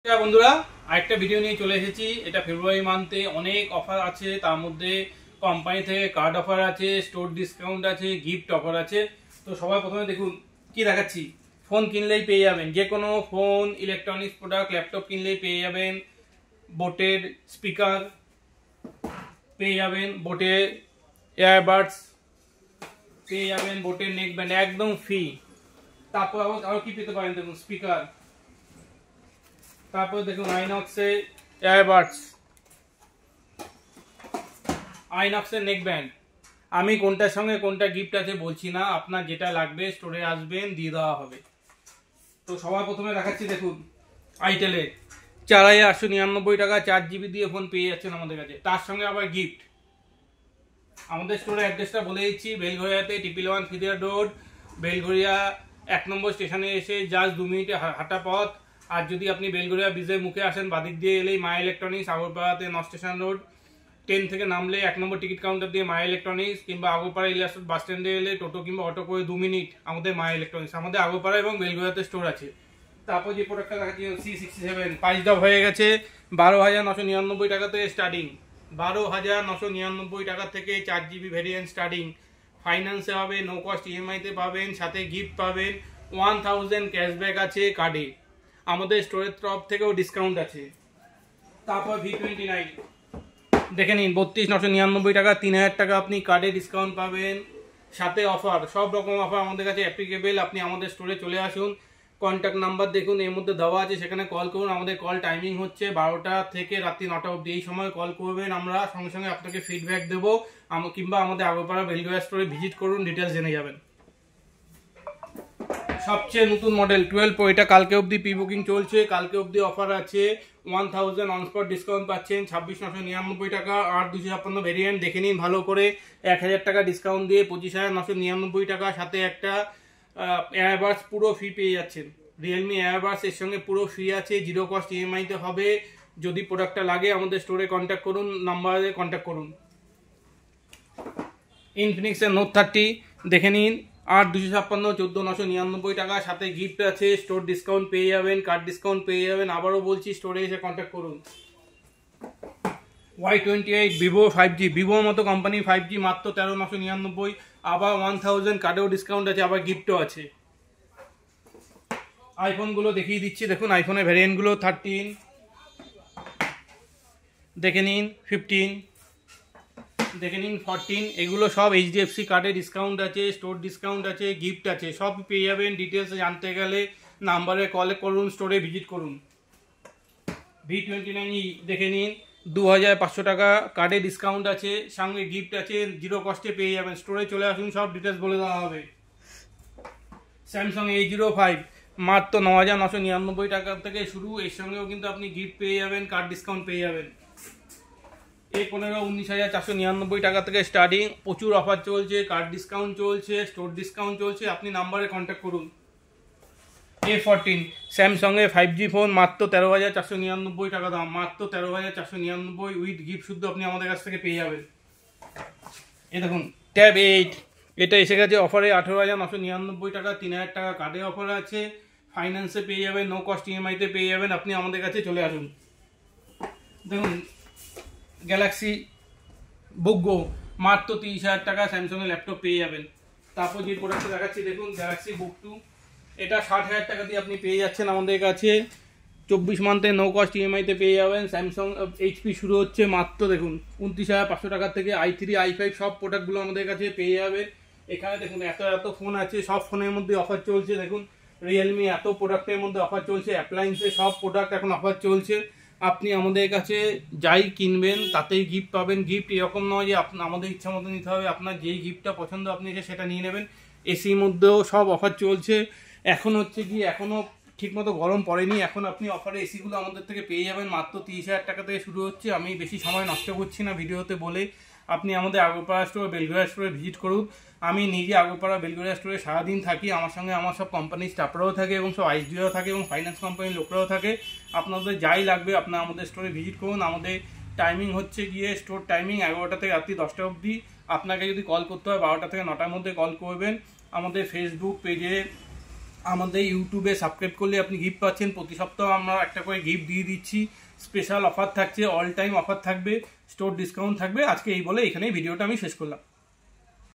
বন্ধুরা আরেকটা ভিডিও নিয়ে চলে এসেছি। এটা ফেব্রুয়ারি মান্থে অনেক অফার আছে, তার মধ্যে কোম্পানি থেকে কার্ড অফার আছে, স্টোর ডিসকাউন্ট আছে, গিফট অফার আছে। তো সবার প্রথমে দেখুন কি দেখাচ্ছি। ফোন কিনলেই পেয়ে যাবেন, যে কোনো ফোন, ইলেকট্রনিক্স প্রোডাক্ট, ল্যাপটপ কিনলেই পেয়ে যাবেন বোটের স্পিকার, পেয়ে যাবেন বোটের এয়ারবাডস, পেয়ে যাবেন বোটের নেক ব্যান্ড একদম ফ্রি। তারপর আবার কি পেতে পারেন দেখুন, স্পিকার, তারপর দেখুন আইনক্সের এয়ারবাডস, আইনক্সের নেক ব্যান্ড। আমি কোনটার সঙ্গে কোনটা গিফট আছে বলছি না, আপনার যেটা লাগবে স্টোরে আসবেন, দিয়ে দেওয়া হবে। তো সবার প্রথমে দেখাচ্ছি দেখুন আইটেলের 4899 টাকা 4 GB দিয়ে ফোন পেয়ে যাচ্ছেন আমাদের কাছে, তার সঙ্গে আবার গিফট। আমাদের স্টোরের অ্যাড্রেসটা বলে দিচ্ছি, বেলঘরিয়াতে TPL1 ফিদিয়া রোড, বেলঘরিয়া 1 নম্বর স্টেশনে এসে জাস্ট 2 মিনিটে হাঁটা পথ। আর যদি আপনি বেলঘরিয়া ব্রিজের মুখে আসেন, বাদিক দিয়ে এলেই মা ইলেকট্রনিক্স, আগরপাড়াতে 9 স্টেশন রোড, ট্রেন থেকে নামলে 1 নম্বর টিকিট কাউন্টার দিয়ে মা ইলেকট্রনিক্স, কিংবা আগরপাড়া ইলিয়াস বাস স্ট্যান্ডে এলে টোটো কিংবা অটো করে 2 মিনিট আমাদের মা ইলেকট্রনিক্স। আমাদের আগরপাড়া এবং বেলঘরিয়াতে স্টোর আছে। তারপর যে প্রোডাক্টটা দেখাচ্ছি C67 প্রাইস ড্রপ হয়ে গেছে 12,999 টাকা থেকে স্টার্টিং, 12,999 টাকা থেকে 4 GB ভ্যারিয়েন্ট স্টার্টিং। ফাইন্যান্সে হবে, নো কস্ট EMI-তে পাবেন, সাথে গিফট পাবেন, 1000 ক্যাশব্যাক আছে কার্ডে, আমাদের স্টোরের তরফ থেকেও ডিসকাউন্ট আছে। তারপর V29 দেখে নিন 32,999 টাকা, 3000 টাকা আপনি কার্ডে ডিসকাউন্ট পাবেন, সাথে অফার, সব রকম অফার আমাদের কাছে অ্যাপ্লিকেবল। আপনি আমাদের স্টোরে চলে আসুন, কন্ট্যাক্ট নাম্বার দেখুন এর মধ্যে দেওয়া আছে, সেখানে কল করুন। আমাদের কল টাইমিং হচ্ছে 12টা থেকে রাত্রি 9টা অবধি, এই সময় কল করবেন, আমরা সঙ্গে সঙ্গে আপনাকে ফিডব্যাক দেবো। কিংবা আমাদের আগরপাড়া বেলঘরিয়া স্টোরে ভিজিট করুন, ডিটেলস জেনে যাবেন। সবচেয়ে নতুন মডেল 12 Pro, এটা কালকে অবধি প্রি বুকিং চলছে, কালকে অবধি অফার আছে, 1000 অন স্পট ডিসকাউন্ট পাচ্ছেন, 26,999 টাকা। 8/256 ভেরিয়েন্ট দেখে নিন ভালো করে, 1000 টাকা ডিসকাউন্ট দিয়ে 25,999 টাকা, সাথে একটা এয়ারবাডস পুরো ফ্রি পেয়ে যাচ্ছেন। রিয়েলমি এয়ারবাডস এর সঙ্গে পুরো ফ্রি আছে, জিরো কস্ট EMI-তে হবে। যদি প্রোডাক্টটা লাগে আমাদের স্টোরে কন্ট্যাক্ট করুন, নাম্বারে কন্ট্যাক্ট করুন। ইনফিনিক্সের নোট 30 দেখে নিন, 8/256 14,999 টাকা, সাথে গিফট আছে, স্টোর ডিসকাউন্ট পেয়ে যাবেন, কার্ড ডিসকাউন্ট পেয়ে যাবেন। আবারও বলছি, স্টোরে এসে কন্ট্যাক্ট করুন। Y28 ভিভো 5G, ভিভোর মতো কোম্পানি 5G মাত্র 13,999, আবার 1000 কার্ডেও ডিসকাউন্ট আছে, আবার গিফটও আছে। আইফোনগুলো দেখিয়ে দিচ্ছি দেখুন, আইফোনের ভ্যারিয়েন্টগুলো 13 দেখে নিন, 15 দেখে নিন, 14, এগুলো সব HDFC কার্ডে ডিসকাউন্ট আছে, স্টোর ডিসকাউন্ট আছে, গিফট আছে, সব পেয়ে যাবেন। ডিটেলস জানতে গেলে নাম্বারে কল করুন, স্টোরে ভিজিট করুন। V29 দেখে নিন, 2,500 টাকা কার্ডে ডিসকাউন্ট আছে, সঙ্গে গিফট আছে, জিরো কস্টে পেয়ে যাবেন। স্টোরে চলে আসুন, সব ডিটেলস বলে দেওয়া হবে। স্যামসাং A05 মাত্র 9,999 টাকা থেকে শুরু, এর সঙ্গেও কিন্তু আপনি গিফট পেয়ে যাবেন, কার্ড ডিসকাউন্ট পেয়ে যাবেন। A15 19,499 টাকা থেকে স্টার্টিং, প্রচুর অফার চলছে, কার্ড ডিসকাউন্ট চলছে, স্টোর ডিসকাউন্ট চলছে, আপনি নাম্বারে কন্ট্যাক্ট করুন। A14 স্যামসাংয়ের 5G ফোন মাত্র 13,499 টাকা দাম, মাত্র 13,499 উইথ গিফট শুদ্ধ আপনি আমাদের কাছ থেকে পেয়ে যাবেন। এ দেখুন ট্যাব 8, এটা এসে গেছে অফারে 18,999 টাকা, 3,000 টাকা কার্ডে অফার আছে, ফাইন্যান্সে পেয়ে যাবেন, নো কস্ট EMI-তে পেয়ে যাবেন, আপনি আমাদের কাছে চলে আসুন। দেখুন গ্যালাক্সি বুক গো মাত্র 30,000 টাকা স্যামসাংয়ের ল্যাপটপ পেয়ে যাবেন। তারপর যে প্রোডাক্টটা দেখাচ্ছি দেখুন, গ্যালাক্সি বুক 2, এটা 60,000 টাকা দিয়ে আপনি পেয়ে যাচ্ছেন আমাদের কাছে, 24 মান্থে নো কস্ট EMI-তে পেয়ে যাবেন। স্যামসাং HP শুরু হচ্ছে মাত্র দেখুন 29,500 টাকা থেকে, i3 i5 সব প্রোডাক্টগুলো আমাদের কাছে পেয়ে যাবেন। এখানে দেখুন এত ফোন আছে, সব ফোনের মধ্যে অফার চলছে। দেখুন রিয়েলমি এত প্রোডাক্টের মধ্যে অফার চলছে, অ্যাপ্লায়েন্সে সব প্রোডাক্ট এখন অফার চলছে। আপনি আমাদের কাছে যাই কিনবেন তাতেই গিফট পাবেন। গিফট এরকম নয় যে আমাদের ইচ্ছা মতো নিতে হবে, আপনার যেই গিফটটা পছন্দ আপনি সেটা নিয়ে নেবেন। এসির মধ্যেও সব অফার চলছে। এখন হচ্ছে কি, এখনও ঠিকমতো গরম পড়েনি, এখন আপনি অফারে এসিগুলো আমাদের থেকে পেয়ে যাবেন মাত্র 30,000 টাকা থেকে শুরু হচ্ছে। আমি বেশি সময় নষ্ট করছি না ভিডিওতে বলে, আপনি আমাদের আগরপাড়া স্টোর, বেলঘরিয়া স্টোরে ভিজিট করুন। আমি নিজে আগরপাড়া বেলঘরিয়া স্টোরে সারাদিন থাকি, আমার সঙ্গে আমার সব কোম্পানির স্টাফরাও থাকে, এবং সব ISDও থাকে, এবং ফাইন্যান্স কোম্পানির লোকরাও থাকে। আপনাদের যাই লাগবে আপনারা আমাদের স্টোরে ভিজিট করুন। আমাদের টাইমিং হচ্ছে গিয়ে, স্টোর টাইমিং 11টা থেকে রাত্রি 10টা অবধি। আপনাকে যদি কল করতে হয় 12টা থেকে 9টার মধ্যে কল করবেন। আমাদের ফেসবুক পেজে আমাদের ইউটিউবে সাবস্ক্রাইব করলে আপনি গিফট পাচ্ছেন। প্রতি সপ্তাহ আমরা একটা করে গিফট দিয়ে দিচ্ছি। স্পেশাল অফার থাকছে, অল টাইম অফার থাকবে, স্টোর ডিসকাউন্ট থাকবে। আজকে এই বলে এখানেই ভিডিওটা আমি শেষ করলাম।